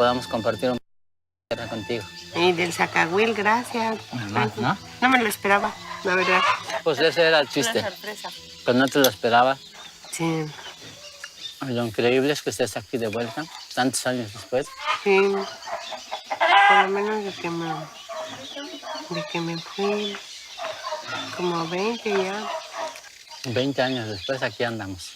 podamos compartir un contigo. Y del Zacahuil, gracias. ¿No? No me lo esperaba, la verdad. Pues ese era el chiste. Una sorpresa. Pues no te lo esperaba. Sí. Lo increíble es que estés aquí de vuelta, tantos años después. Sí. Por lo menos de que me fui, como 20 ya. 20 años después aquí andamos.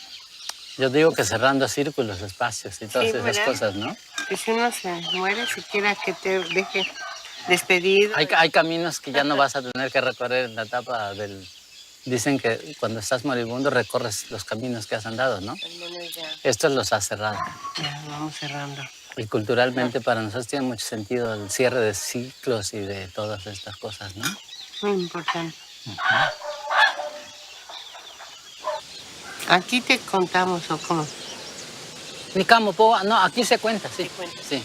Yo digo que cerrando círculos, espacios y todas esas cosas, ¿no? Que si uno se muere, siquiera que te deje despedido. Hay caminos que ya no vas a tener que recorrer en la etapa del... Dicen que cuando estás moribundo recorres los caminos que has andado, ¿no? Esto los ha cerrado. Ya, vamos cerrando. Y culturalmente para nosotros tiene mucho sentido el cierre de ciclos y de todas estas cosas, ¿no? Muy importante. ¿Aquí te contamos o cómo? No, aquí se cuenta, sí. Sí.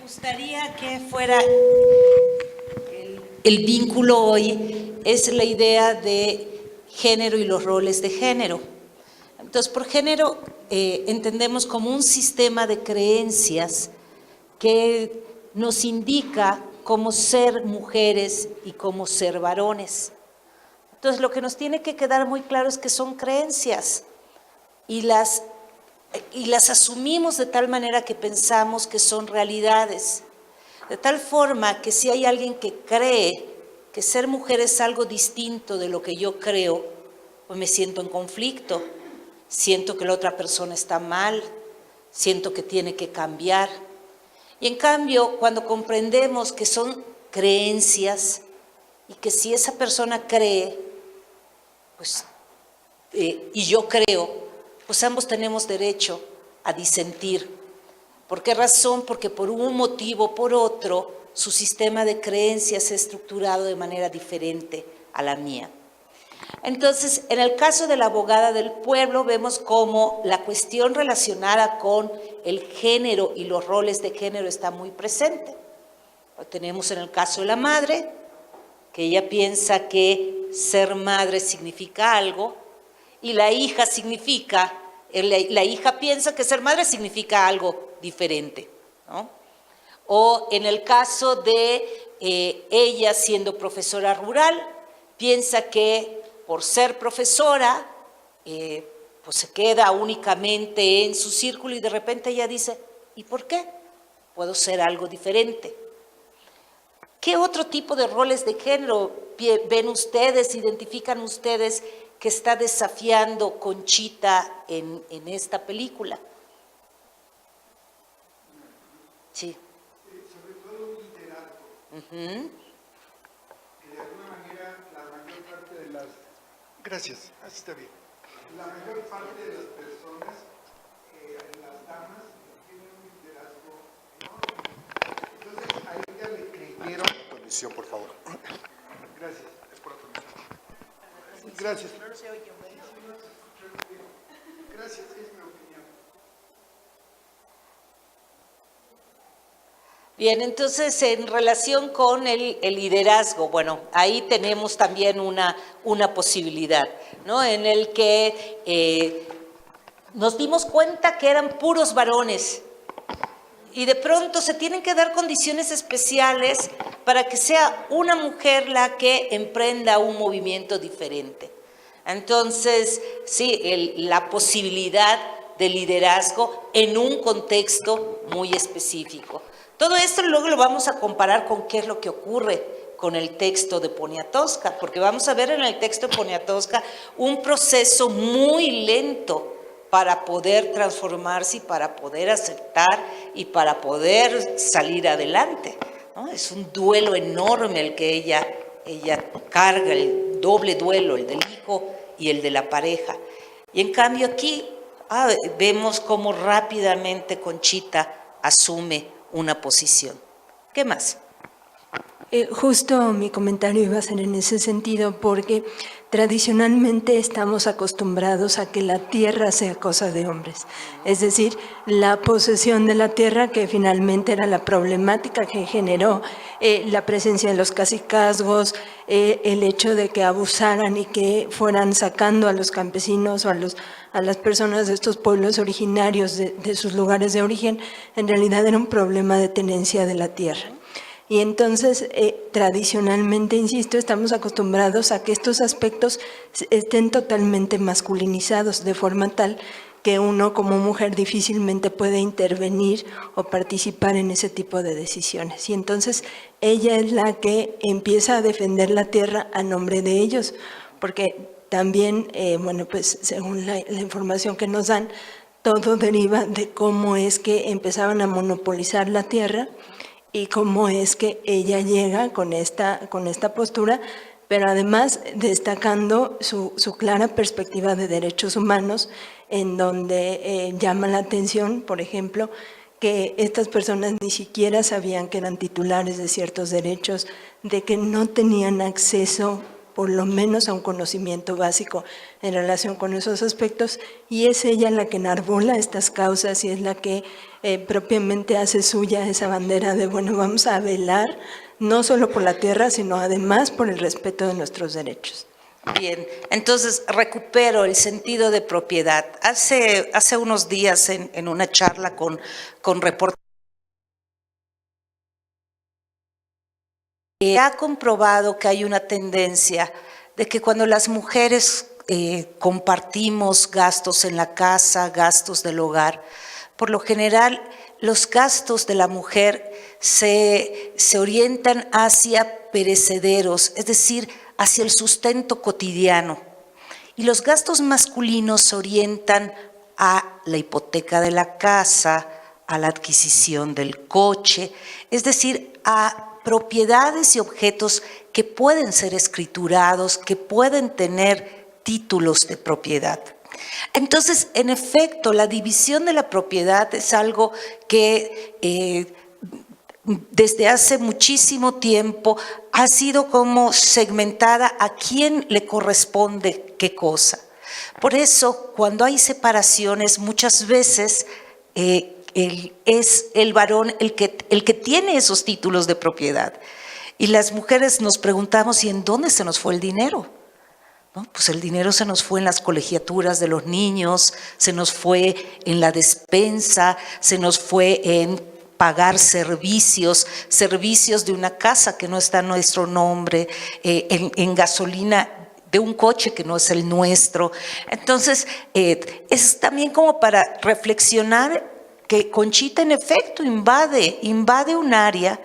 gustaría que fuera el vínculo hoy es la idea de género y los roles de género. Entonces, por género entendemos como un sistema de creencias que nos indica cómo ser mujeres y cómo ser varones. Entonces, lo que nos tiene que quedar muy claro es que son creencias y las asumimos de tal manera que pensamos que son realidades. De tal forma que si hay alguien que cree que ser mujer es algo distinto de lo que yo creo, pues me siento en conflicto, siento que la otra persona está mal, siento que tiene que cambiar. Y en cambio, cuando comprendemos que son creencias y que si esa persona cree, pues, y yo creo, pues ambos tenemos derecho a disentir. ¿Por qué razón? Porque por un motivo o por otro, su sistema de creencias es estructurado de manera diferente a la mía. Entonces, en el caso de la abogada del pueblo, vemos cómo la cuestión relacionada con el género y los roles de género está muy presente. Lo tenemos en el caso de la madre, que ella piensa que ser madre significa algo, y la hija piensa que ser madre significa algo diferente, ¿no? O en el caso de ella siendo profesora rural, piensa que por ser profesora, pues se queda únicamente en su círculo y de repente ella dice, ¿y por qué? Puedo ser algo diferente. ¿Qué otro tipo de roles de género ven ustedes, identifican ustedes que está desafiando Conchita en esta película? Sí. Sobre todo un liderazgo. Que de alguna manera la mayor parte de las... Gracias, así está bien. La mayor parte de las personas, las damas, tienen un liderazgo enorme. Entonces a ella le creyeron... Condición, por favor. Gracias, es por la condición. Gracias. Gracias, es mi opinión. Bien, entonces en relación con el liderazgo, bueno, ahí tenemos también una posibilidad, ¿no? En el que Nos dimos cuenta que eran puros varones y de pronto se tienen que dar condiciones especiales para que sea una mujer la que emprenda un movimiento diferente. Entonces, sí, la posibilidad de liderazgo en un contexto muy específico. Todo esto luego lo vamos a comparar con qué es lo que ocurre con el texto de Poniatowska, porque vamos a ver en el texto de Poniatowska un proceso muy lento para poder transformarse y para poder aceptar y para poder salir adelante, ¿no? Es un duelo enorme el que ella carga, el doble duelo, el del hijo y el de la pareja. Y en cambio aquí vemos cómo rápidamente Conchita asume una posición. ¿Qué más? Justo mi comentario iba a ser en ese sentido, porque tradicionalmente estamos acostumbrados a que la tierra sea cosa de hombres. Es decir, la posesión de la tierra, que finalmente era la problemática que generó la presencia de los cacicazgos, el hecho de que abusaran y que fueran sacando a los campesinos o a las personas de estos pueblos originarios de sus lugares de origen, en realidad era un problema de tenencia de la tierra. Y entonces, tradicionalmente, insisto, estamos acostumbrados a que estos aspectos estén totalmente masculinizados, de forma tal que uno como mujer difícilmente puede intervenir o participar en ese tipo de decisiones. Y entonces ella es la que empieza a defender la tierra a nombre de ellos, porque también, bueno, pues según la información que nos dan, todo deriva de cómo es que empezaban a monopolizar la tierra y cómo es que ella llega con esta postura, pero además destacando su clara perspectiva de derechos humanos, en donde llama la atención, por ejemplo, que estas personas ni siquiera sabían que eran titulares de ciertos derechos, de que no tenían acceso por lo menos a un conocimiento básico en relación con esos aspectos, y es ella la que enarbola estas causas y es la que propiamente hace suya esa bandera de, bueno, vamos a velar no solo por la tierra, sino además por el respeto de nuestros derechos. Bien, entonces recupero el sentido de propiedad. Hace unos días en una charla con reporteros, ha comprobado que hay una tendencia de que cuando las mujeres compartimos gastos en la casa, gastos del hogar, por lo general los gastos de la mujer se orientan hacia perecederos, es decir, hacia el sustento cotidiano. Y los gastos masculinos se orientan a la hipoteca de la casa, a la adquisición del coche, es decir, a propiedades y objetos que pueden ser escriturados, que pueden tener títulos de propiedad. Entonces, en efecto, la división de la propiedad es algo que desde hace muchísimo tiempo ha sido como segmentada a quién le corresponde qué cosa. Por eso, cuando hay separaciones, muchas veces es el varón el que tiene esos títulos de propiedad. Y las mujeres nos preguntamos, ¿y en dónde se nos fue el dinero? ¿No? Pues el dinero se nos fue en las colegiaturas de los niños, se nos fue en la despensa, se nos fue en pagar servicios de una casa que no está a nuestro nombre, en gasolina de un coche que no es el nuestro. Entonces, es también como para reflexionar que Conchita en efecto invade un área,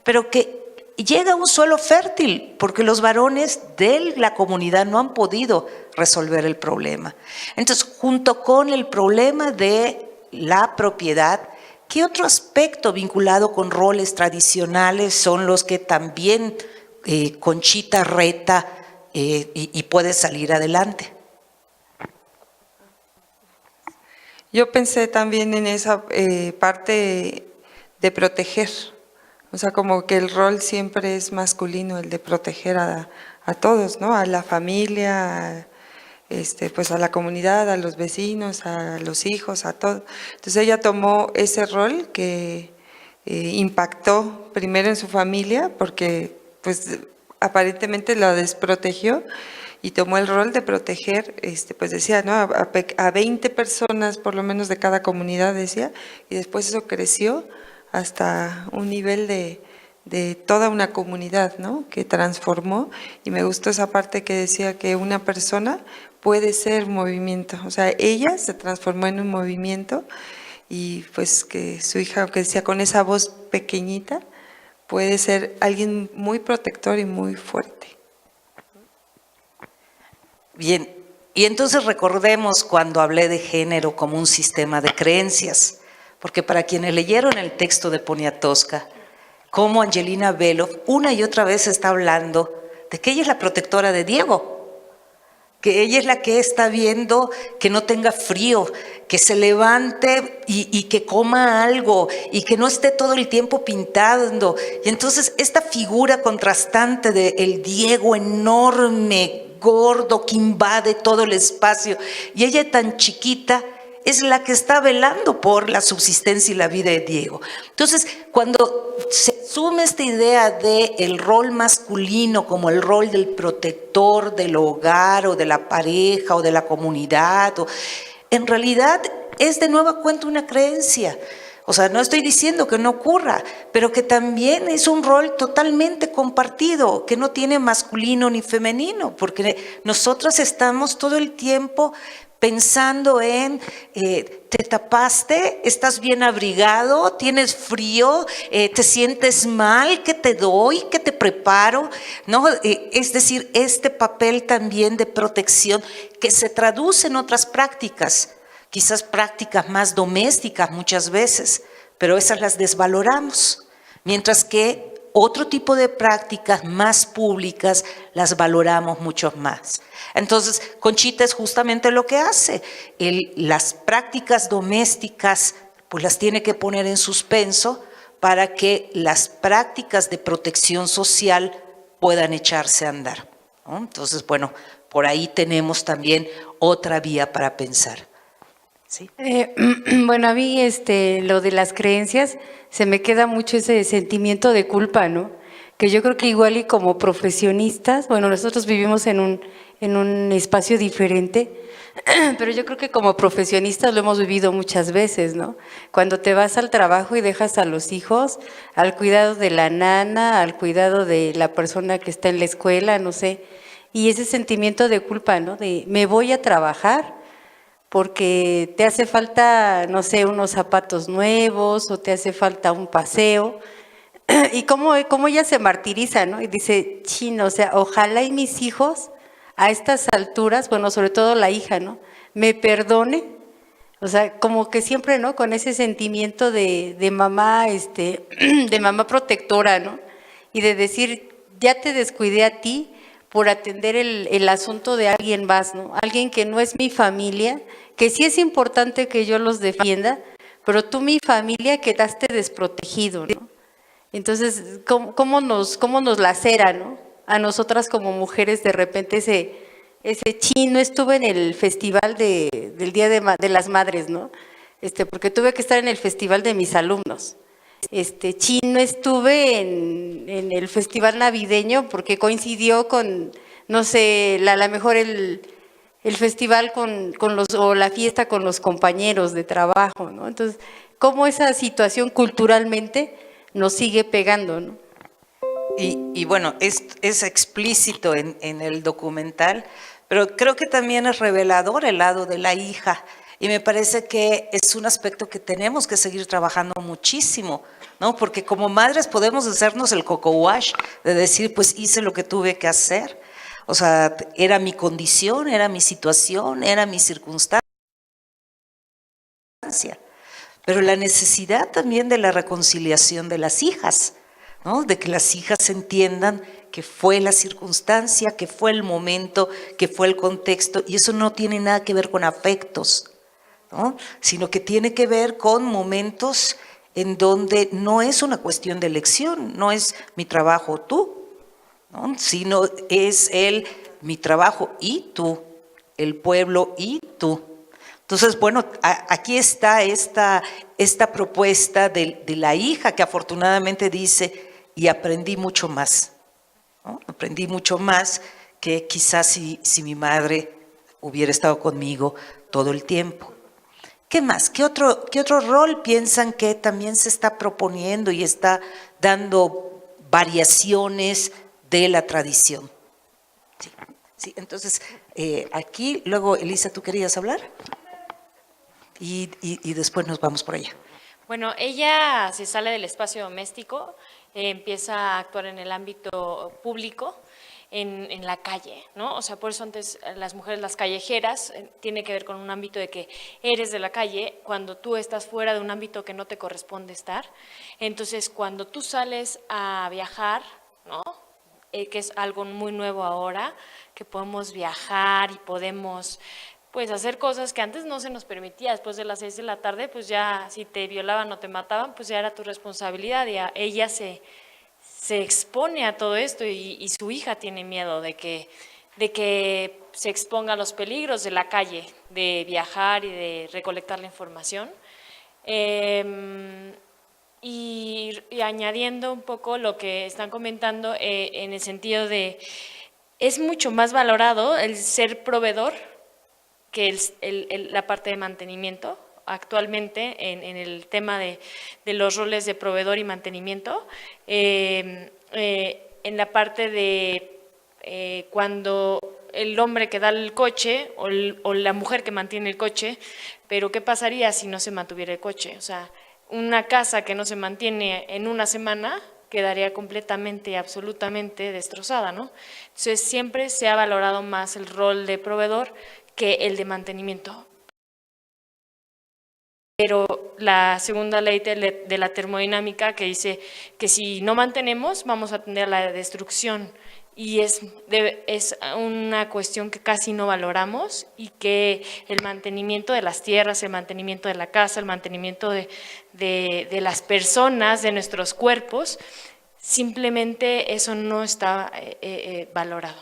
pero que llega a un suelo fértil, porque los varones de la comunidad no han podido resolver el problema. Entonces, junto con el problema de la propiedad, ¿qué otro aspecto vinculado con roles tradicionales son los que también Conchita reta y puede salir adelante? Yo pensé también en esa parte de proteger, o sea, como que el rol siempre es masculino, el de proteger a todos, ¿no? A la familia, pues a la comunidad, a los vecinos, a los hijos, a todo. Entonces ella tomó ese rol que impactó primero en su familia, porque pues aparentemente la desprotegió, y tomó el rol de proteger, pues decía, ¿no? A 20 personas por lo menos de cada comunidad, decía, y después eso creció hasta un nivel de toda una comunidad, ¿no? Que transformó, y me gustó esa parte que decía que una persona puede ser movimiento, o sea, ella se transformó en un movimiento, y pues que su hija, que decía, con esa voz pequeñita, puede ser alguien muy protector y muy fuerte. Bien, y entonces recordemos cuando hablé de género como un sistema de creencias, porque para quienes leyeron el texto de Poniatowska, como Angelina Belov una y otra vez está hablando de que ella es la protectora de Diego, que ella es la que está viendo que no tenga frío, que se levante y que coma algo y que no esté todo el tiempo pintando. Y entonces esta figura contrastante de el Diego enorme, gordo, que invade todo el espacio, y ella tan chiquita, es la que está velando por la subsistencia y la vida de Diego. Entonces, cuando se asume esta idea del rol masculino como el rol del protector del hogar o de la pareja o de la comunidad, en realidad es de nueva cuenta una creencia. O sea, no estoy diciendo que no ocurra, pero que también es un rol totalmente compartido, que no tiene masculino ni femenino, porque nosotras estamos todo el tiempo pensando en, te tapaste, estás bien abrigado, tienes frío, te sientes mal, ¿qué te doy? ¿Qué te preparo? ¿No? Es decir, este papel también de protección que se traduce en otras prácticas, quizás prácticas más domésticas muchas veces, pero esas las desvaloramos, mientras que otro tipo de prácticas más públicas las valoramos mucho más. Entonces, Conchita es justamente lo que hace. Las prácticas domésticas pues las tiene que poner en suspenso para que las prácticas de protección social puedan echarse a andar, ¿no? Entonces, bueno, por ahí tenemos también otra vía para pensar. ¿Sí? Bueno, a mí lo de las creencias se me queda mucho ese sentimiento de culpa, ¿no? Que yo creo que igual y como profesionistas, bueno, nosotros vivimos en un espacio diferente, pero yo creo que como profesionistas lo hemos vivido muchas veces, ¿no? Cuando te vas al trabajo y dejas a los hijos al cuidado de la nana, al cuidado de la persona que está en la escuela, no sé, y ese sentimiento de culpa, ¿no? De me voy a trabajar porque te hace falta, no sé, unos zapatos nuevos o te hace falta un paseo. Y cómo ella se martiriza, ¿no? Y dice, chino, o sea, ojalá y mis hijos a estas alturas, bueno, sobre todo la hija, ¿no? Me perdone. O sea, como que siempre, ¿no? Con ese sentimiento de mamá, de mamá protectora, ¿no? Y de decir, ya te descuidé a ti por atender el asunto de alguien más, ¿no? Alguien que no es mi familia, que sí es importante que yo los defienda, pero tú, mi familia, quedaste desprotegido, ¿no? Entonces, ¿cómo nos lacera, ¿no? A nosotras como mujeres de repente ese chino, estuve en el festival del Día de las Madres, ¿no? Porque tuve que estar en el festival de mis alumnos. Chino, estuve en el festival navideño porque coincidió con, no sé, a lo mejor el festival o la fiesta con los compañeros de trabajo, ¿no? Entonces, ¿cómo esa situación culturalmente nos sigue pegando, ¿no? Y bueno, es explícito en el documental, pero creo que también es revelador el lado de la hija. Y me parece que es un aspecto que tenemos que seguir trabajando muchísimo, ¿no? Porque como madres podemos hacernos el coco wash de decir, pues hice lo que tuve que hacer. O sea, era mi condición, era mi situación, era mi circunstancia. Pero la necesidad también de la reconciliación de las hijas, ¿no? De que las hijas entiendan que fue la circunstancia, que fue el momento, que fue el contexto, y eso no tiene nada que ver con afectos, ¿no? Sino que tiene que ver con momentos en donde no es una cuestión de elección, no es mi trabajo tú, ¿no? Sino es mi trabajo y tú, el pueblo y tú. Entonces, bueno, aquí está esta propuesta de la hija que afortunadamente dice, y aprendí mucho más, ¿no? Aprendí mucho más que quizás si mi madre hubiera estado conmigo todo el tiempo. ¿Qué más? ¿Qué otro rol piensan que también se está proponiendo y está dando variaciones de la tradición? Sí, entonces, aquí, luego, Elisa, ¿tú querías hablar? Y después nos vamos por allá. Bueno, ella se sale del espacio doméstico, empieza a actuar en el ámbito público, en la calle, ¿no? O sea, por eso antes las mujeres, las callejeras, tiene que ver con un ámbito de que eres de la calle cuando tú estás fuera de un ámbito que no te corresponde estar. Entonces, cuando tú sales a viajar, ¿no? Que es algo muy nuevo ahora, que podemos viajar y podemos pues hacer cosas que antes no se nos permitía. Después de las 6 de la tarde, pues ya si te violaban o te mataban, pues ya era tu responsabilidad. Y ella se expone a todo esto y su hija tiene miedo de que se exponga a los peligros de la calle, de viajar y de recolectar la información. Y añadiendo un poco lo que están comentando en el sentido de, es mucho más valorado el ser proveedor que la parte de mantenimiento. Actualmente en el tema de los roles de proveedor y mantenimiento, en la parte de cuando el hombre que da el coche o la mujer que mantiene el coche, pero ¿qué pasaría si no se mantuviera el coche? O sea, una casa que no se mantiene en una semana quedaría completamente y absolutamente destrozada, ¿no? Entonces siempre se ha valorado más el rol de proveedor que el de mantenimiento. Pero la segunda ley de la termodinámica que dice que si no mantenemos vamos a tender a la destrucción, y es una cuestión que casi no valoramos, y que el mantenimiento de las tierras, el mantenimiento de la casa, el mantenimiento de las personas, de nuestros cuerpos, simplemente eso no está valorado.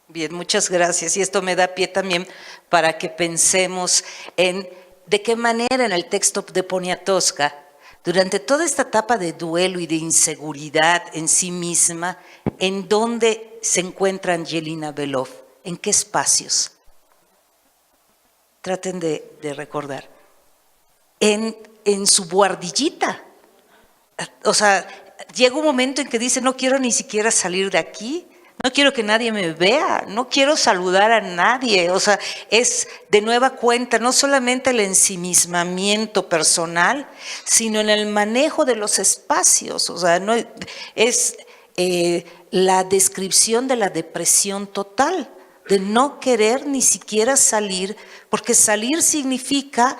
Bien, muchas gracias. Y esto me da pie también para que pensemos en de qué manera en el texto de Poniatowska, durante toda esta etapa de duelo y de inseguridad en sí misma, ¿en dónde se encuentra Angelina Belov? ¿En qué espacios? Traten de recordar. En su buhardillita. O sea, llega un momento en que dice, no quiero ni siquiera salir de aquí, no quiero que nadie me vea, no quiero saludar a nadie. O sea, es de nueva cuenta no solamente el ensimismamiento personal, sino en el manejo de los espacios. O sea, no, es la descripción de la depresión total, de no querer ni siquiera salir, porque salir significa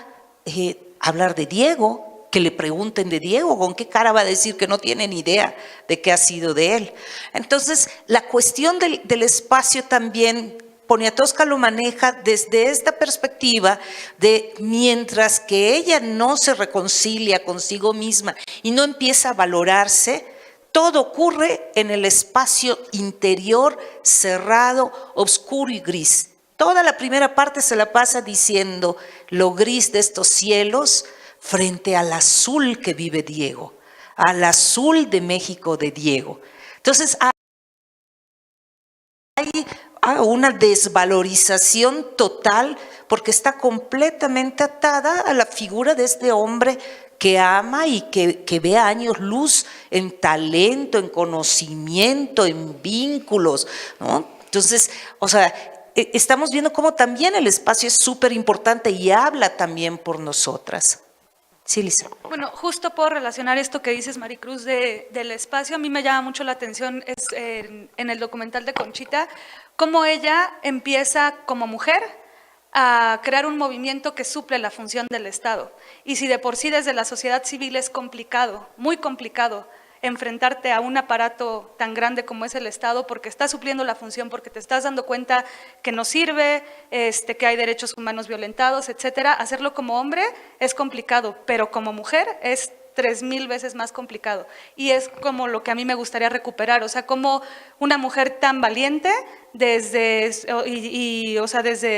hablar de Diego, que le pregunten de Diego, ¿con qué cara va a decir que no tiene ni idea de qué ha sido de él? Entonces, la cuestión del espacio también, Poniatowska lo maneja desde esta perspectiva de mientras que ella no se reconcilia consigo misma y no empieza a valorarse, todo ocurre en el espacio interior, cerrado, oscuro y gris. Toda la primera parte se la pasa diciendo lo gris de estos cielos, frente al azul que vive Diego, al azul de México de Diego. Entonces hay una desvalorización total porque está completamente atada a la figura de este hombre que ama y que ve años luz en talento, en conocimiento, en vínculos, ¿no? Entonces, o sea, estamos viendo cómo también el espacio es súper importante y habla también por nosotras. Sí, Lisa. Bueno, justo puedo relacionar esto que dices, Maricruz, del espacio. A mí me llama mucho la atención en el documental de Conchita, cómo ella empieza como mujer a crear un movimiento que suple la función del Estado. Y si de por sí desde la sociedad civil es complicado, muy complicado, enfrentarte a un aparato tan grande como es el Estado, porque está supliendo la función, porque te estás dando cuenta que no sirve, que hay derechos humanos violentados, etcétera. Hacerlo como hombre es complicado, pero como mujer es 3000 veces más complicado. Y es como lo que a mí me gustaría recuperar, o sea, como una mujer tan valiente desde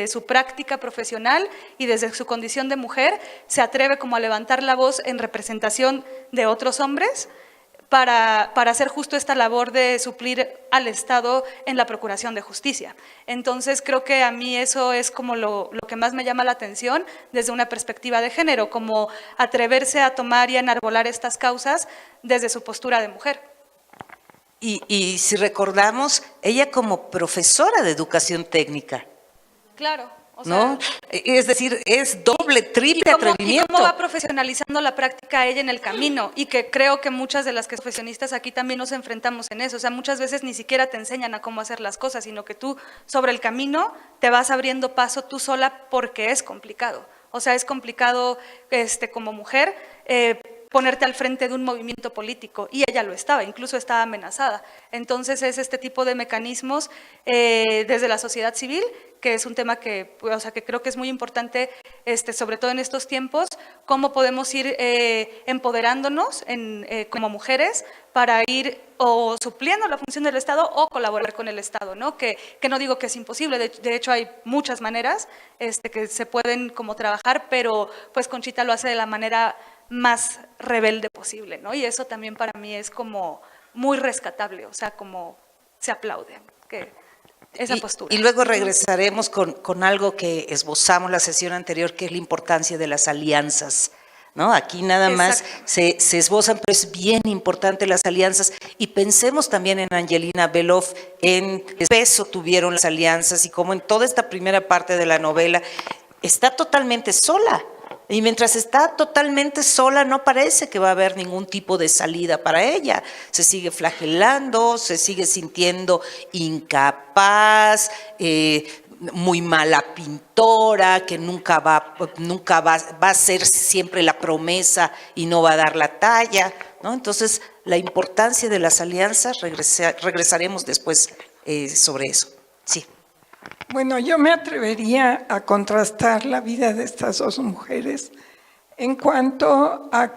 su práctica profesional y desde su condición de mujer, se atreve como a levantar la voz en representación de otros hombres, para hacer justo esta labor de suplir al Estado en la procuración de justicia. Entonces creo que a mí eso es como lo que más me llama la atención desde una perspectiva de género, como atreverse a tomar y a enarbolar estas causas desde su postura de mujer. Y si recordamos, ella como profesora de educación técnica, Claro. O sea, ¿no? Es decir, es doble, triple atrevimiento. ¿Y cómo va profesionalizando la práctica ella en el camino? Y que creo que muchas de las que profesionistas aquí también nos enfrentamos en eso. O sea, muchas veces ni siquiera te enseñan a cómo hacer las cosas, sino que tú sobre el camino te vas abriendo paso tú sola porque es complicado. O sea, es complicado como mujer ponerte al frente de un movimiento político, y ella lo estaba, incluso estaba amenazada. Entonces es este tipo de mecanismos desde la sociedad civil, que es un tema que creo que es muy importante, sobre todo en estos tiempos, cómo podemos ir empoderándonos como mujeres para ir o supliendo la función del Estado o colaborar con el Estado, ¿no? Que no digo que es imposible, de hecho hay muchas maneras que se pueden como trabajar, pero pues Conchita lo hace de la manera más rebelde posible, ¿no? Y eso también para mí es como muy rescatable, o sea, como se aplaude esa postura. Y luego regresaremos con algo que esbozamos la sesión anterior, que es la importancia de las alianzas, ¿no? Aquí nada más se esbozan, pero es bien importante las alianzas. Y pensemos también en Angelina Belov, en qué peso tuvieron las alianzas y cómo en toda esta primera parte de la novela está totalmente sola. Y mientras está totalmente sola, no parece que va a haber ningún tipo de salida para ella. Se sigue flagelando, se sigue sintiendo incapaz, muy mala pintora, que nunca va a ser siempre la promesa y no va a dar la talla, ¿no? Entonces, la importancia de las alianzas, regresaremos después sobre eso. Sí. Bueno, yo me atrevería a contrastar la vida de estas dos mujeres en cuanto a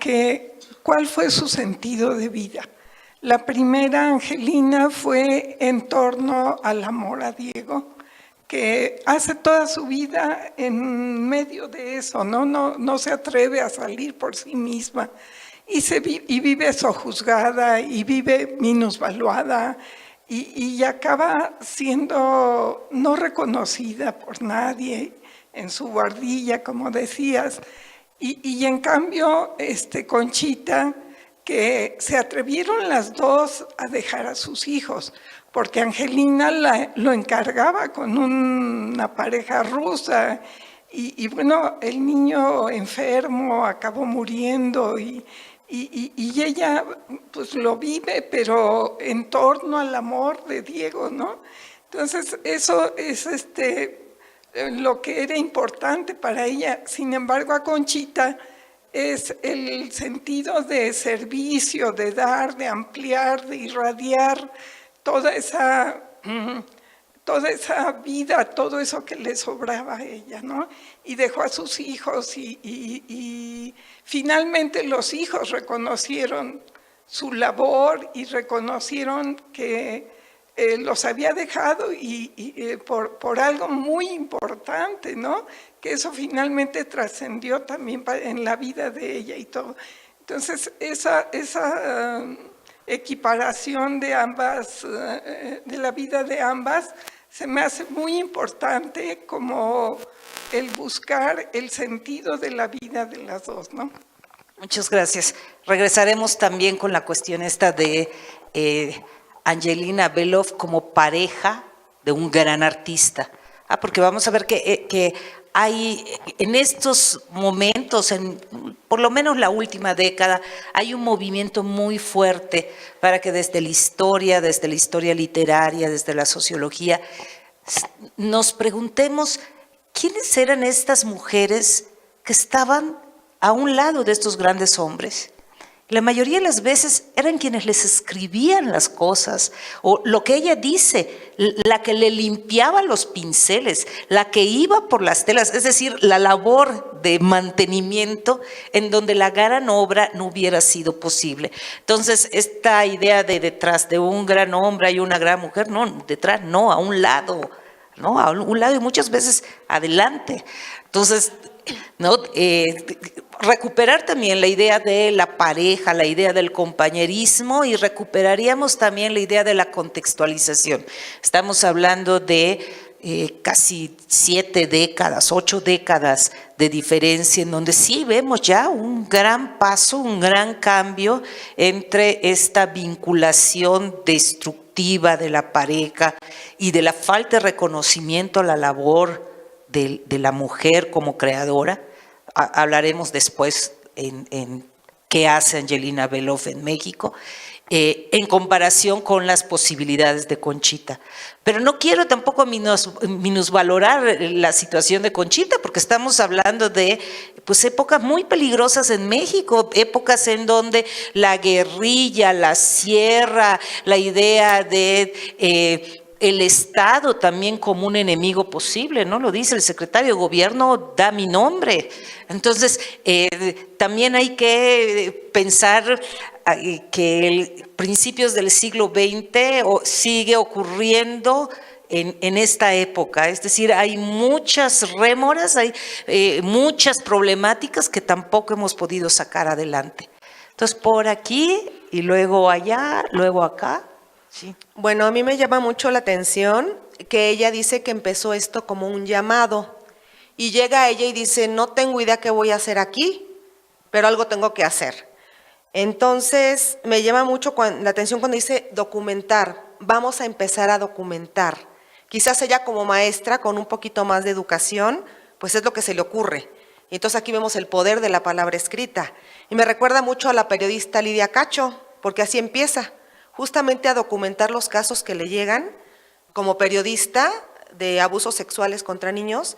cuál fue su sentido de vida. La primera, Angelina, fue en torno al amor a Diego, que hace toda su vida en medio de eso, no se atreve a salir por sí misma y vive sojuzgada y vive minusvaluada. Y acaba siendo no reconocida por nadie en su guardilla, como decías. Y en cambio, Conchita, que se atrevieron las dos a dejar a sus hijos, porque Angelina lo encargaba con una pareja rusa. Y bueno, el niño enfermo acabó muriendo y ella pues lo vive, pero en torno al amor de Diego, ¿no? Entonces eso es lo que era importante para ella. Sin embargo, a Conchita es el sentido de servicio, de dar, de ampliar, de irradiar toda esa vida, todo eso que le sobraba a ella, ¿no? Y dejó a sus hijos y finalmente los hijos reconocieron su labor y reconocieron que los había dejado y por algo muy importante, ¿no? Que eso finalmente trascendió también en la vida de ella y todo. Entonces, esa equiparación de ambas, de la vida de ambas, se me hace muy importante como el buscar el sentido de la vida de las dos, ¿no? Muchas gracias. Regresaremos también con la cuestión esta de Angelina Belov como pareja de un gran artista. Porque vamos a ver que hay en estos momentos, por lo menos la última década, hay un movimiento muy fuerte para que desde la historia literaria, desde la sociología, nos preguntemos quiénes eran estas mujeres que estaban a un lado de estos grandes hombres. La mayoría de las veces eran quienes les escribían las cosas, o lo que ella dice, la que le limpiaba los pinceles, la que iba por las telas, es decir, la labor de mantenimiento en donde la gran obra no hubiera sido posible. Entonces, esta idea de detrás de un gran hombre hay una gran mujer, no, detrás no, a un lado, y muchas veces adelante. Entonces, ¿no? recuperar también la idea de la pareja, la idea del compañerismo, y recuperaríamos también la idea de la contextualización. Estamos hablando de casi 7 décadas, 8 décadas de diferencia, en donde sí vemos ya un gran paso, un gran cambio entre esta vinculación destructiva de la pareja y de la falta de reconocimiento a la labor de la mujer como creadora. Hablaremos después en qué hace Angelina Beloff en México, en comparación con las posibilidades de Conchita. Pero no quiero tampoco minusvalorar la situación de Conchita, porque estamos hablando de pues, épocas muy peligrosas en México, épocas en donde la guerrilla, la sierra, la idea de el Estado también como un enemigo posible, ¿no? Lo dice el secretario de Gobierno, da mi nombre. Entonces, también hay que pensar que principios del siglo XX sigue ocurriendo en esta época. Es decir, hay muchas rémoras, hay muchas problemáticas que tampoco hemos podido sacar adelante. Entonces, por aquí y luego allá, luego acá. Sí. Bueno, a mí me llama mucho la atención que ella dice que empezó esto como un llamado y llega ella y dice, no tengo idea qué voy a hacer aquí, pero algo tengo que hacer. Entonces, me llama mucho la atención cuando dice documentar, vamos a empezar a documentar. Quizás ella como maestra, con un poquito más de educación, pues es lo que se le ocurre. Y entonces aquí vemos el poder de la palabra escrita. Y me recuerda mucho a la periodista Lidia Cacho, porque así empieza. Justamente a documentar los casos que le llegan como periodista de abusos sexuales contra niños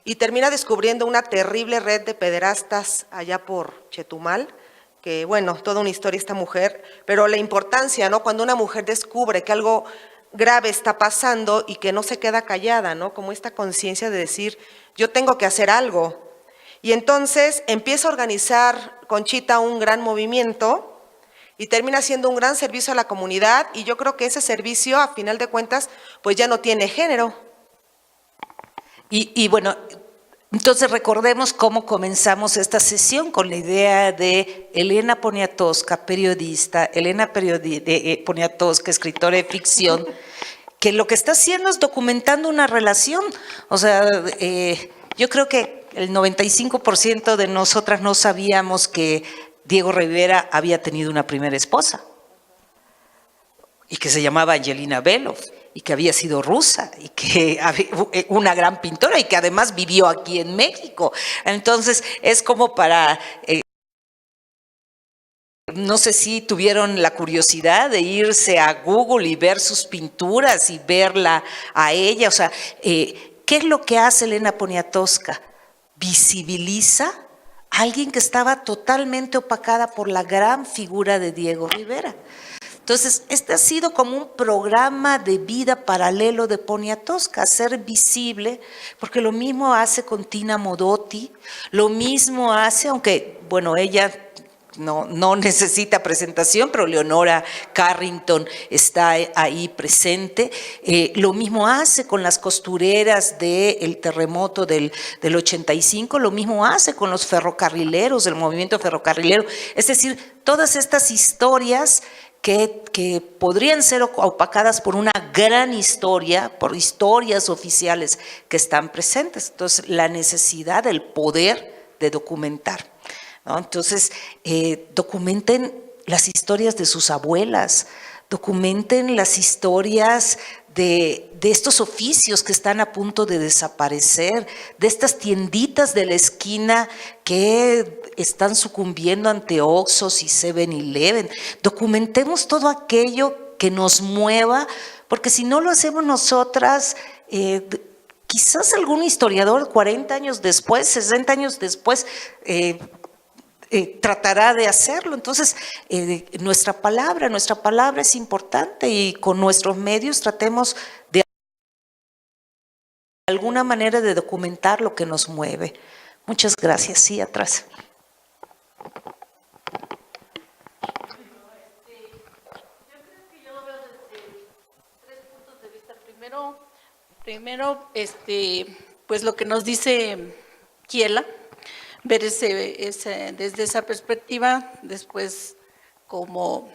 y termina descubriendo una terrible red de pederastas allá por Chetumal, que bueno, toda una historia esta mujer, pero la importancia, ¿no? Cuando una mujer descubre que algo grave está pasando y que no se queda callada, ¿no? Como esta conciencia de decir, yo tengo que hacer algo. Y entonces empieza a organizar Conchita un gran movimiento y termina siendo un gran servicio a la comunidad, y yo creo que ese servicio, a final de cuentas, pues ya no tiene género. Y bueno, entonces recordemos cómo comenzamos esta sesión con la idea de Elena Poniatowska, periodista, Elena Poniatowska, escritora de ficción, que lo que está haciendo es documentando una relación. O sea, yo creo que el 95% de nosotras no sabíamos que Diego Rivera había tenido una primera esposa y que se llamaba Angelina Beloff y que había sido rusa y que una gran pintora y que además vivió aquí en México. Entonces es como para, no sé si tuvieron la curiosidad de irse a Google y ver sus pinturas y verla a ella. O sea, ¿qué es lo que hace Elena Poniatowska? Visibiliza a alguien que estaba totalmente opacada por la gran figura de Diego Rivera. Entonces, este ha sido como un programa de vida paralelo de Poniatowska, hacer visible, porque lo mismo hace con Tina Modotti, lo mismo hace, aunque, bueno, ella no necesita presentación, pero Leonora Carrington está ahí presente. Lo mismo hace con las costureras del terremoto del 85, lo mismo hace con los ferrocarrileros, el movimiento ferrocarrilero. Es decir, todas estas historias que podrían ser opacadas por una gran historia, por historias oficiales que están presentes. Entonces, la necesidad, el poder de documentar, ¿no? Entonces, documenten las historias de sus abuelas, documenten las historias de estos oficios que están a punto de desaparecer, de estas tienditas de la esquina que están sucumbiendo ante Oxxos y 7-Eleven. Documentemos todo aquello que nos mueva, porque si no lo hacemos nosotras, quizás algún historiador 40 años después, 60 años después, tratará de hacerlo. Entonces, nuestra palabra es importante y con nuestros medios tratemos de alguna manera de documentar lo que nos mueve. Muchas gracias. Sí, atrás. Primero, pues lo que nos dice Kiela, ver desde esa perspectiva, después como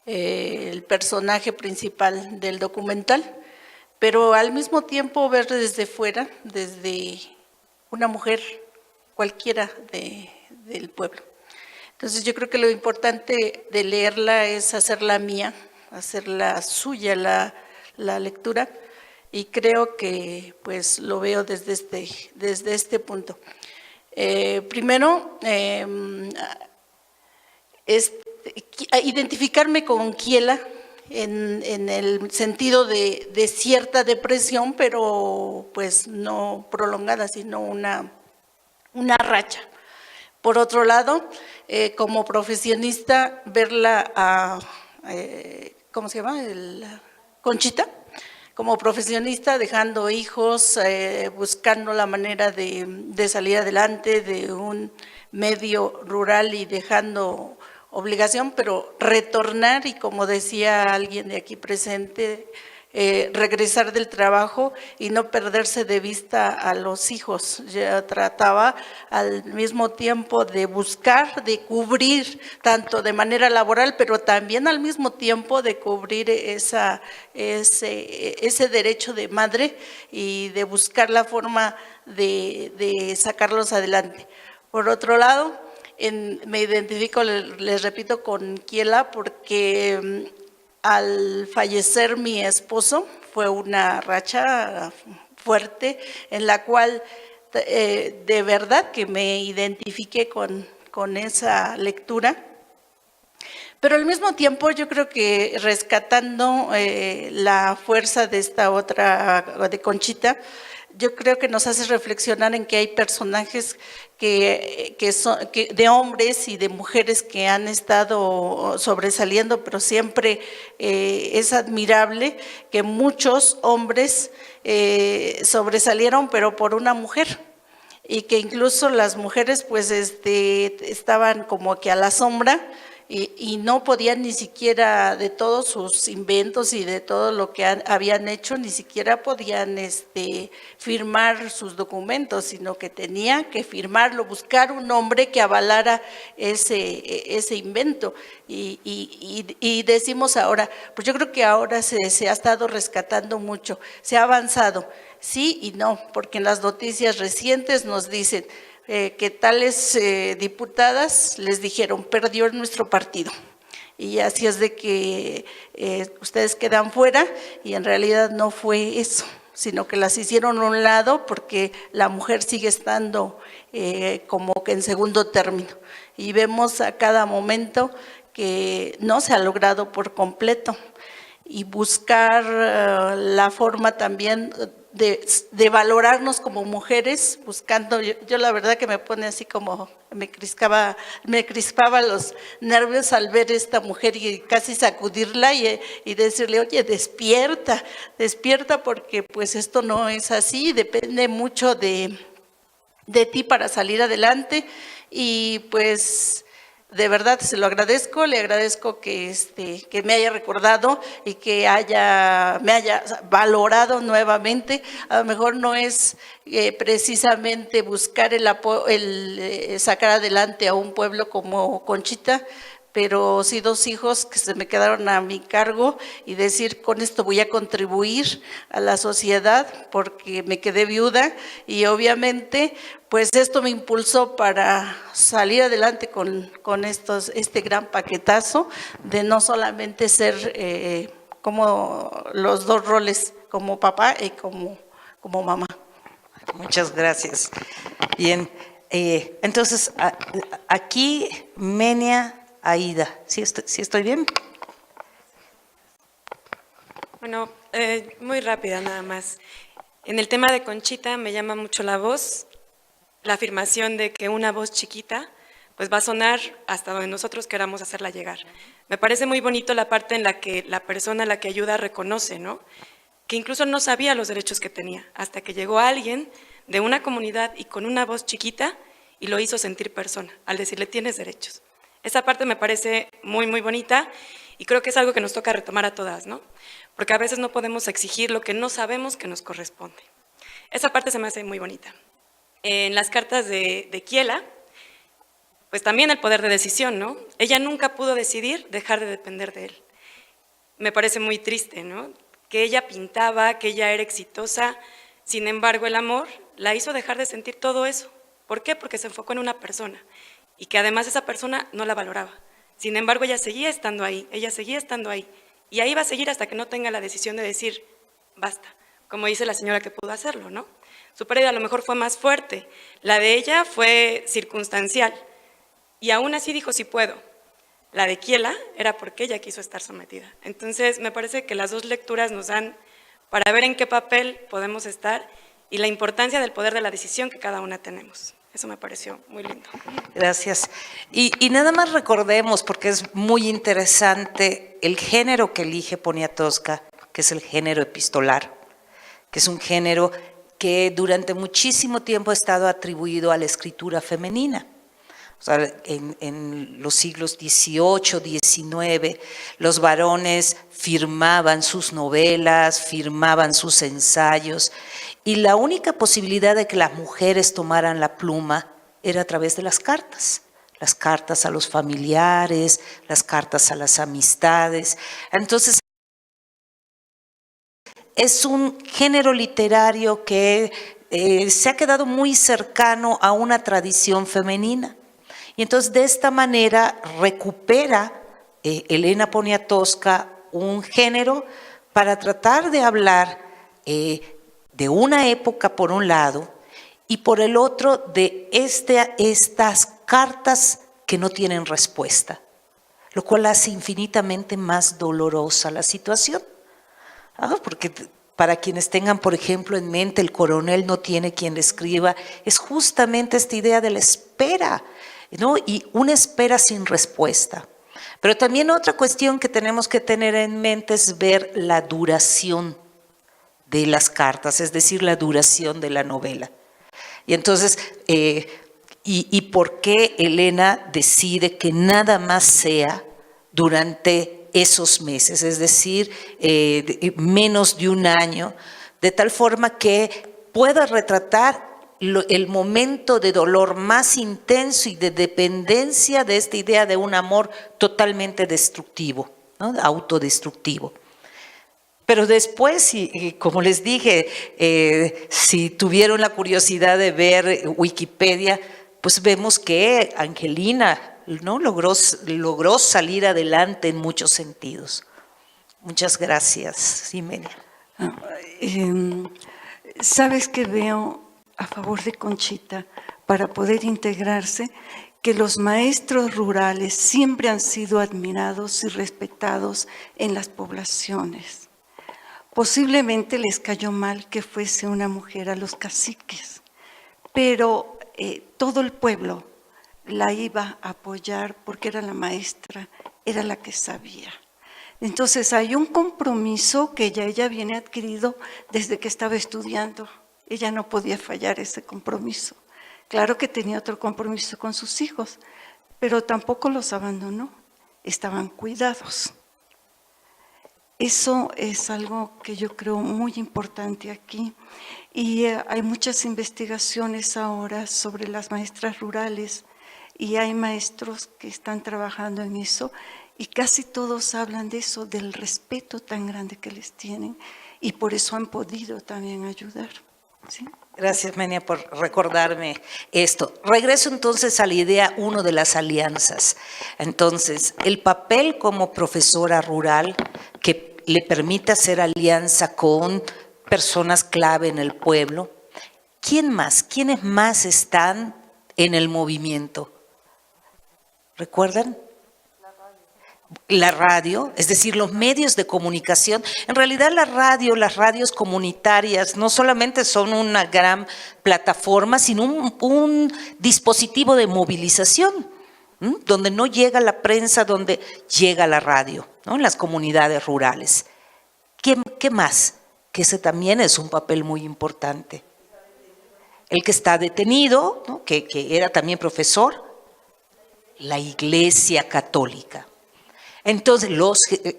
el personaje principal del documental, pero al mismo tiempo ver desde fuera, desde una mujer cualquiera del pueblo. Entonces yo creo que lo importante de leerla es hacerla mía, hacerla suya la lectura, y creo que pues lo veo desde este punto. Primero, identificarme con Kiela en el sentido de cierta depresión, pero pues no prolongada, sino una racha. Por otro lado, como profesionista, verla a, ¿cómo se llama? Conchita, como profesionista, dejando hijos, buscando la manera de salir adelante de un medio rural y dejando obligación, pero retornar y, como decía alguien de aquí presente, regresar del trabajo y no perderse de vista a los hijos. Ya trataba al mismo tiempo de buscar, de cubrir, tanto de manera laboral, pero también al mismo tiempo de cubrir ese derecho de madre y de buscar la forma de sacarlos adelante. Por otro lado, me identifico, les repito, con Kiela porque al fallecer mi esposo fue una racha fuerte en la cual de verdad que me identifiqué con esa lectura, pero al mismo tiempo yo creo que rescatando la fuerza de esta otra, de Conchita, yo creo que nos hace reflexionar en que hay personajes de hombres y de mujeres que han estado sobresaliendo, pero siempre es admirable que muchos hombres sobresalieron, pero por una mujer, y que incluso las mujeres pues estaban como que a la sombra, y no podían ni siquiera, de todos sus inventos y de todo lo que habían hecho, ni siquiera podían firmar sus documentos, sino que tenían que firmarlo, buscar un hombre que avalara ese invento. Y decimos ahora, pues yo creo que ahora se ha estado rescatando mucho, se ha avanzado, sí y no, porque en las noticias recientes nos dicen que tales diputadas les dijeron, perdió nuestro partido. Y así es de que ustedes quedan fuera, y en realidad no fue eso, sino que las hicieron a un lado porque la mujer sigue estando como que en segundo término. Y vemos a cada momento que no se ha logrado por completo. Y buscar la forma también de valorarnos como mujeres, buscando, yo la verdad que me pone así como, me crispaba los nervios al ver a esta mujer y casi sacudirla y decirle, oye, despierta porque pues esto no es así, depende mucho de ti para salir adelante. Y pues de verdad se lo agradezco, le agradezco que me haya recordado y que me haya valorado nuevamente. A lo mejor no es precisamente buscar el sacar adelante a un pueblo como Conchita, pero sí 2 hijos que se me quedaron a mi cargo, y decir, con esto voy a contribuir a la sociedad porque me quedé viuda, y obviamente pues esto me impulsó para salir adelante con este gran paquetazo de no solamente ser como los 2 roles, como papá y como mamá. Muchas gracias. Bien, entonces aquí Menia Aida, ¿sí estoy bien? Bueno, muy rápida nada más. En el tema de Conchita me llama mucho la voz, la afirmación de que una voz chiquita pues va a sonar hasta donde nosotros queramos hacerla llegar. Me parece muy bonito la parte en la que la persona a la que ayuda reconoce, ¿no? Que incluso no sabía los derechos que tenía, hasta que llegó alguien de una comunidad y con una voz chiquita y lo hizo sentir persona, al decirle tienes derechos. Esa parte me parece muy, muy bonita, y creo que es algo que nos toca retomar a todas, ¿no? Porque a veces no podemos exigir lo que no sabemos que nos corresponde. Esa parte se me hace muy bonita. en las cartas de Kiela, pues también el poder de decisión, ¿no? Ella nunca pudo decidir dejar de depender de él. Me parece muy triste, ¿no? Que ella pintaba, que ella era exitosa, sin embargo el amor la hizo dejar de sentir todo eso. ¿Por qué? Porque se enfocó en una persona y que además esa persona no la valoraba. Sin embargo, ella seguía estando ahí, y ahí va a seguir hasta que no tenga la decisión de decir, basta, como dice la señora que pudo hacerlo, ¿no? Su pérdida a lo mejor fue más fuerte, la de ella fue circunstancial, y aún así dijo, sí puedo. La de Kiela era porque ella quiso estar sometida. Entonces, me parece que las dos lecturas nos dan para ver en qué papel podemos estar y la importancia del poder de la decisión que cada una tenemos. Eso me pareció muy lindo. Gracias. Y nada más recordemos, porque es muy interesante, el género que elige Poniatowska, que es el género epistolar, que es un género que durante muchísimo tiempo ha estado atribuido a la escritura femenina. O sea, en los siglos XVIII, XIX, los varones firmaban sus novelas, firmaban sus ensayos, y la única posibilidad de que las mujeres tomaran la pluma era a través de las cartas a los familiares, las cartas a las amistades. Entonces, es un género literario que se ha quedado muy cercano a una tradición femenina. Y entonces de esta manera recupera Elena Poniatowska un género para tratar de hablar de una época por un lado y por el otro de estas cartas que no tienen respuesta, lo cual hace infinitamente más dolorosa la situación. Porque para quienes tengan, por ejemplo, en mente el coronel no tiene quien le escriba, es justamente esta idea de la espera, ¿no? Y una espera sin respuesta. Pero también otra cuestión que tenemos que tener en mente es ver la duración de las cartas, es decir, la duración de la novela. Y entonces, y por qué Elena decide que nada más sea durante esos meses, es decir, menos de un año, de tal forma que pueda retratar el momento de dolor más intenso y de dependencia de esta idea de un amor totalmente destructivo, ¿no? Autodestructivo. Pero después, y como les dije, si tuvieron la curiosidad de ver Wikipedia, pues vemos que Angelina, ¿no? logró salir adelante en muchos sentidos. Muchas gracias, Ximena. ¿Sabes qué veo a favor de Conchita para poder integrarse? Que los maestros rurales siempre han sido admirados y respetados en las poblaciones. Posiblemente les cayó mal que fuese una mujer a los caciques, pero todo el pueblo la iba a apoyar porque era la maestra, era la que sabía. Entonces hay un compromiso que ella viene adquirido desde que estaba estudiando. Ella no podía fallar ese compromiso. Claro que tenía otro compromiso con sus hijos, pero tampoco los abandonó, estaban cuidados. Eso es algo que yo creo muy importante aquí. Y hay muchas investigaciones ahora sobre las maestras rurales y hay maestros que están trabajando en eso y casi todos hablan de eso, del respeto tan grande que les tienen y por eso han podido también ayudar. ¿Sí? Gracias, Menia, por recordarme esto. Regreso entonces a la idea 1 de las alianzas. Entonces, el papel como profesora rural que le permite hacer alianza con personas clave en el pueblo. ¿Quién más? ¿Quiénes más están en el movimiento? ¿Recuerdan? La radio, es decir, los medios de comunicación. En realidad las radios comunitarias no solamente son una gran plataforma, sino un dispositivo de movilización, donde no llega la prensa, donde llega la radio, ¿no? En las comunidades rurales. ¿Qué más? Que ese también es un papel muy importante. El que está detenido, ¿no? que era también profesor, la Iglesia Católica. Entonces,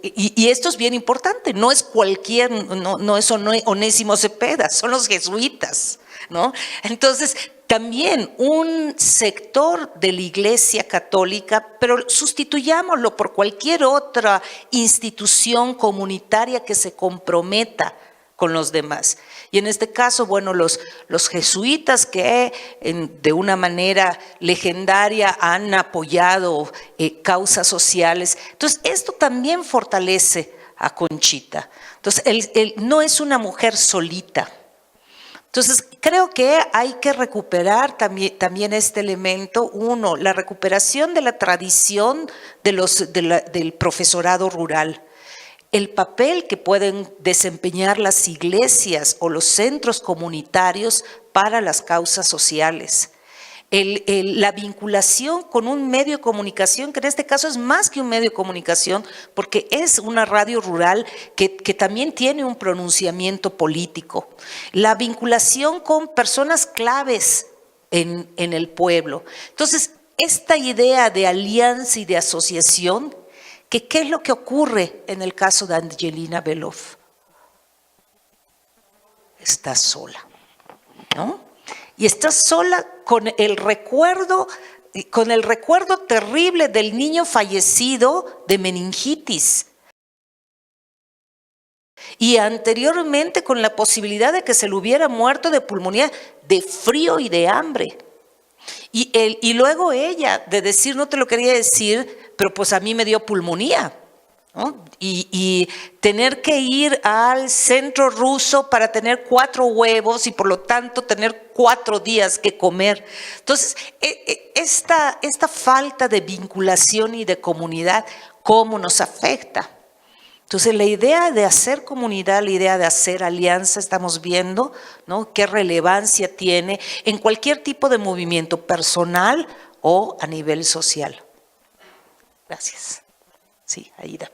y esto es bien importante, no es no es Onésimo Cepeda, son los jesuitas, ¿no? Entonces, también un sector de la Iglesia Católica, pero sustituyámoslo por cualquier otra institución comunitaria que se comprometa con los demás. Y en este caso, bueno, los jesuitas que de una manera legendaria han apoyado causas sociales. Entonces, esto también fortalece a Conchita. Entonces, no es una mujer solita. Entonces, creo que hay que recuperar también este elemento. Uno, la recuperación de la tradición del profesorado rural. El papel que pueden desempeñar las iglesias o los centros comunitarios para las causas sociales. La vinculación con un medio de comunicación, que en este caso es más que un medio de comunicación, porque es una radio rural que también tiene un pronunciamiento político. La vinculación con personas claves en el pueblo. Entonces, esta idea de alianza y de asociación, ¿qué es lo que ocurre en el caso de Angelina Beloff? Está sola, ¿no? Y está sola con el recuerdo terrible del niño fallecido de meningitis. Y anteriormente con la posibilidad de que se le hubiera muerto de pulmonía, de frío y de hambre. Y luego ella, de decir, no te lo quería decir, pero pues a mí me dio pulmonía, ¿no? Y tener que ir al centro ruso para tener 4 huevos y por lo tanto tener 4 días que comer. Entonces, esta falta de vinculación y de comunidad, ¿cómo nos afecta? Entonces, la idea de hacer comunidad, la idea de hacer alianza, estamos viendo, ¿no?, qué relevancia tiene en cualquier tipo de movimiento personal o a nivel social. Gracias. Sí, Aida.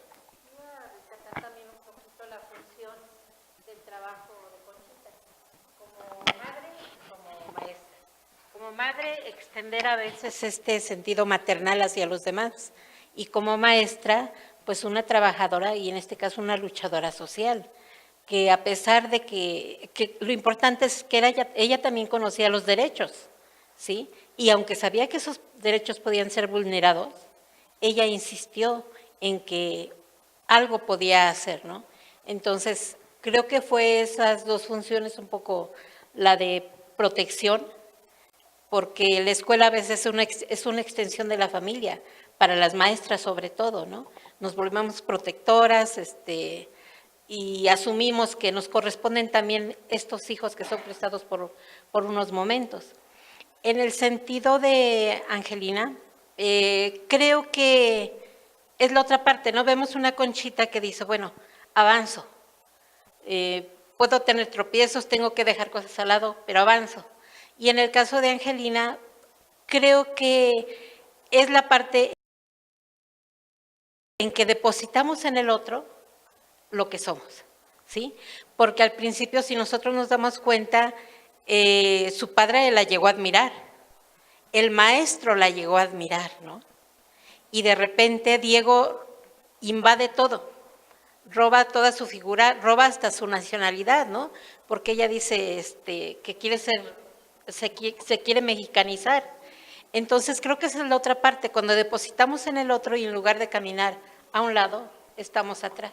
Como madre, extender a veces este sentido maternal hacia los demás, y como maestra, pues una trabajadora y en este caso una luchadora social, que a pesar de que lo importante es que ella también conocía los derechos, ¿sí? Y aunque sabía que esos derechos podían ser vulnerados, ella insistió en que algo podía hacer, ¿no? Entonces, creo que fue esas 2 funciones, un poco la de protección, porque la escuela a veces es una extensión de la familia, para las maestras sobre todo, ¿no? Nos volvemos protectoras, y asumimos que nos corresponden también estos hijos que son prestados por unos momentos. En el sentido de Angelina, creo que es la otra parte, ¿no? Vemos una Conchita que dice, bueno, avanzo, puedo tener tropiezos, tengo que dejar cosas al lado, pero avanzo. Y en el caso de Angelina, creo que es la parte en que depositamos en el otro lo que somos, ¿sí? Porque al principio, si nosotros nos damos cuenta, su padre la llegó a admirar, el maestro la llegó a admirar, ¿no? Y de repente Diego invade todo, roba toda su figura, roba hasta su nacionalidad, ¿no? Porque ella dice que quiere se quiere mexicanizar. Entonces creo que esa es la otra parte, cuando depositamos en el otro y en lugar de caminar a un lado, estamos atrás.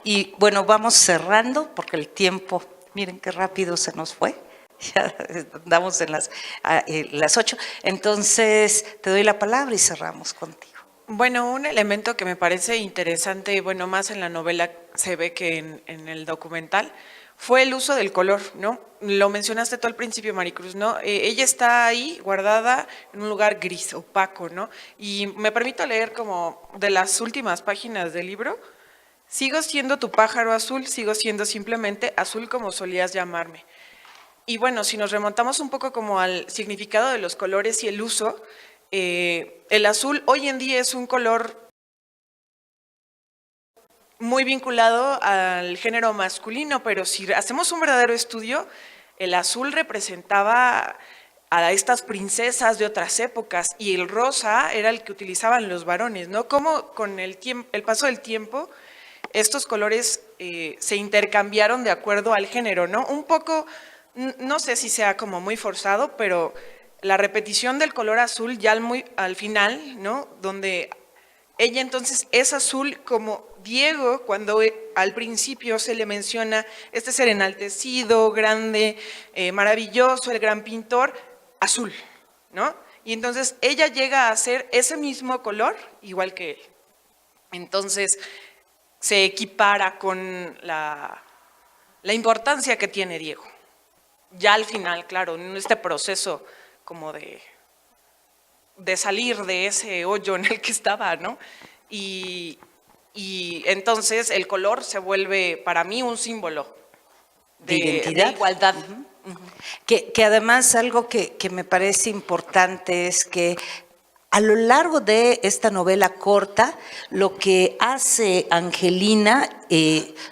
Y bueno, vamos cerrando porque el tiempo, miren qué rápido se nos fue. Ya andamos en las 8. Entonces, te doy la palabra y cerramos contigo. Bueno, un elemento que me parece interesante, bueno, más en la novela se ve que en el documental, fue el uso del color, ¿no? Lo mencionaste tú al principio, Maricruz, ¿no? Ella está ahí guardada en un lugar gris, opaco, ¿no? Y me permito leer como de las últimas páginas del libro. Sigo siendo tu pájaro azul, sigo siendo simplemente azul como solías llamarme. Y bueno, si nos remontamos un poco como al significado de los colores y el uso, el azul hoy en día es un color muy vinculado al género masculino, pero si hacemos un verdadero estudio, el azul representaba a estas princesas de otras épocas y el rosa era el que utilizaban los varones, ¿no? Como con el paso del tiempo, estos colores se intercambiaron de acuerdo al género, ¿no? Un poco no sé si sea como muy forzado, pero la repetición del color azul ya al final, ¿no? Donde ella entonces es azul como Diego, cuando al principio se le menciona este ser enaltecido, grande, maravilloso, el gran pintor, azul, ¿no? Y entonces ella llega a ser ese mismo color, igual que él. Entonces se equipara con la importancia que tiene Diego. Ya al final, claro, en este proceso como de salir de ese hoyo en el que estaba, ¿no? Y entonces el color se vuelve para mí un símbolo de igualdad. Que además algo que me parece importante es que a lo largo de esta novela corta, lo que hace Angelina,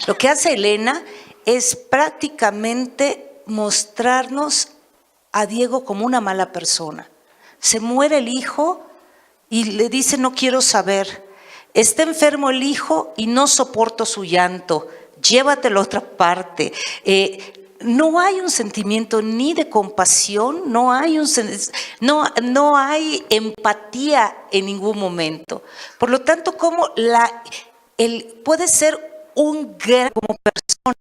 lo que hace Elena es prácticamente mostrarnos a Diego como una mala persona. Se muere el hijo y le dice no quiero saber. Está enfermo el hijo y no soporto su llanto. Llévatelo a otra parte. No hay un sentimiento ni de compasión, no hay empatía en ningún momento. Por lo tanto, como puede ser un gran como persona,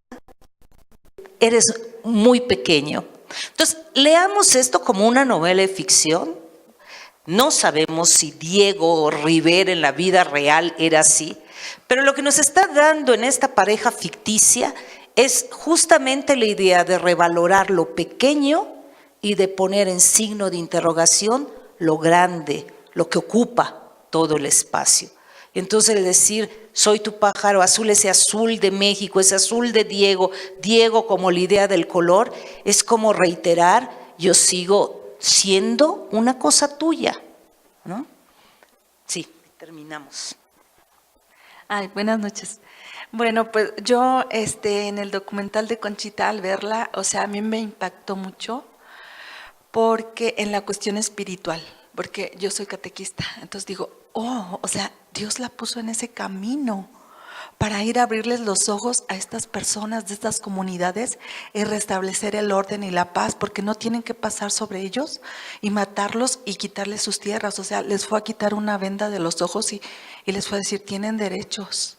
eres muy pequeño. Entonces, leamos esto como una novela de ficción. No sabemos si Diego Rivera en la vida real era así, pero lo que nos está dando en esta pareja ficticia es justamente la idea de revalorar lo pequeño y de poner en signo de interrogación lo grande, lo que ocupa todo el espacio. Entonces el decir, soy tu pájaro azul, ese azul de México, ese azul de Diego, Diego como la idea del color, es como reiterar, yo sigo siendo una cosa tuya, ¿no? Sí, terminamos. Ay, buenas noches. Bueno, pues yo en el documental de Conchita al verla, o sea, a mí me impactó mucho porque en la cuestión espiritual, porque yo soy catequista, entonces digo, o sea, Dios la puso en ese camino para ir a abrirles los ojos a estas personas de estas comunidades y restablecer el orden y la paz, porque no tienen que pasar sobre ellos y matarlos y quitarles sus tierras. O sea, les fue a quitar una venda de los ojos y les fue a decir, tienen derechos.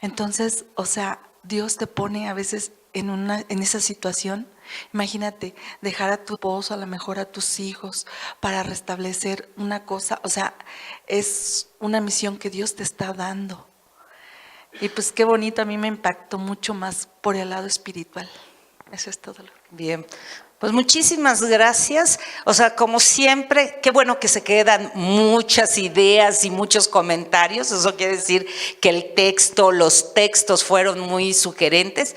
Entonces, o sea, Dios te pone a veces en esa situación. Imagínate, dejar a tu esposo, a lo mejor a tus hijos, para restablecer una cosa. O sea, es una misión que Dios te está dando. Y pues qué bonito, a mí me impactó mucho más por el lado espiritual. Eso es todo. Bien, pues muchísimas gracias. O sea, como siempre, qué bueno que se quedan muchas ideas y muchos comentarios. Eso quiere decir que los textos fueron muy sugerentes.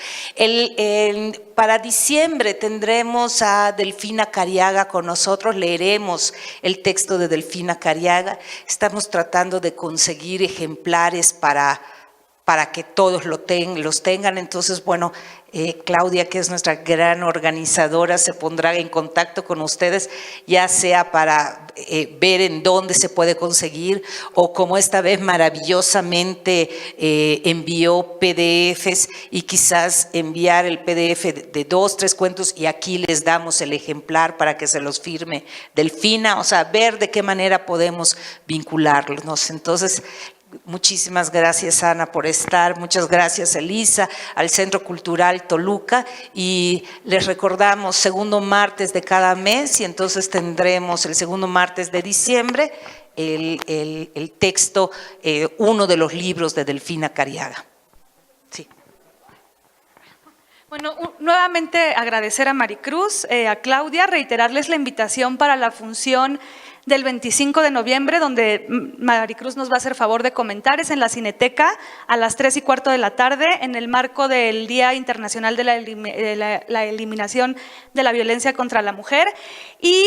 Para diciembre tendremos a Delfina Cariaga con nosotros, leeremos el texto de Delfina Cariaga. Estamos tratando de conseguir ejemplares para que todos los tengan. Entonces, bueno, Claudia, que es nuestra gran organizadora, se pondrá en contacto con ustedes, ya sea para ver en dónde se puede conseguir o como esta vez maravillosamente envió PDFs y quizás enviar el PDF de 2, 3 cuentos y aquí les damos el ejemplar para que se los firme Delfina, o sea, ver de qué manera podemos vincularnos. Entonces, muchísimas gracias, Ana, por estar. Muchas gracias, Elisa, al Centro Cultural Toluca. Y les recordamos, segundo martes de cada mes, y entonces tendremos el segundo martes de diciembre el texto, uno de los libros de Delfina Cariaga. Sí. Bueno, nuevamente agradecer a Maricruz, a Claudia, reiterarles la invitación para la función del 25 de noviembre, donde Maricruz nos va a hacer favor de comentar, es en la Cineteca a las 3:15 de la tarde, en el marco del Día Internacional de la Eliminación de la Violencia contra la Mujer. Y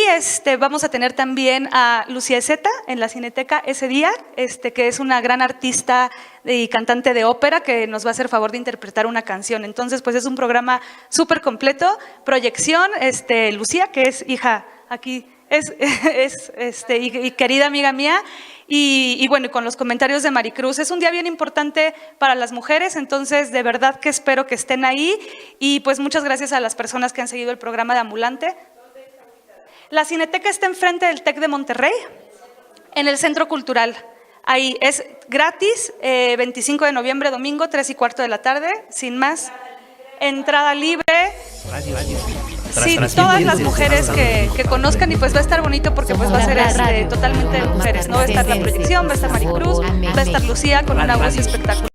vamos a tener también a Lucía Ezeta en la Cineteca ese día, que es una gran artista y cantante de ópera que nos va a hacer favor de interpretar una canción. Entonces, pues es un programa súper completo. Proyección, Lucía, que es hija aquí, y querida amiga mía, Y bueno, y con los comentarios de Maricruz, es un día bien importante para las mujeres, entonces de verdad que espero que estén ahí y pues muchas gracias a las personas que han seguido el programa de Ambulante. La Cineteca está enfrente del TEC de Monterrey, en el Centro Cultural. Ahí es gratis, 25 de noviembre, domingo, 3:15 de la tarde, sin más. Entrada libre. Sí, todas las mujeres que conozcan y pues va a estar bonito porque pues va a ser totalmente de mujeres, ¿no? Va a estar la proyección, va a estar Maricruz, va a estar Lucía con una voz espectacular.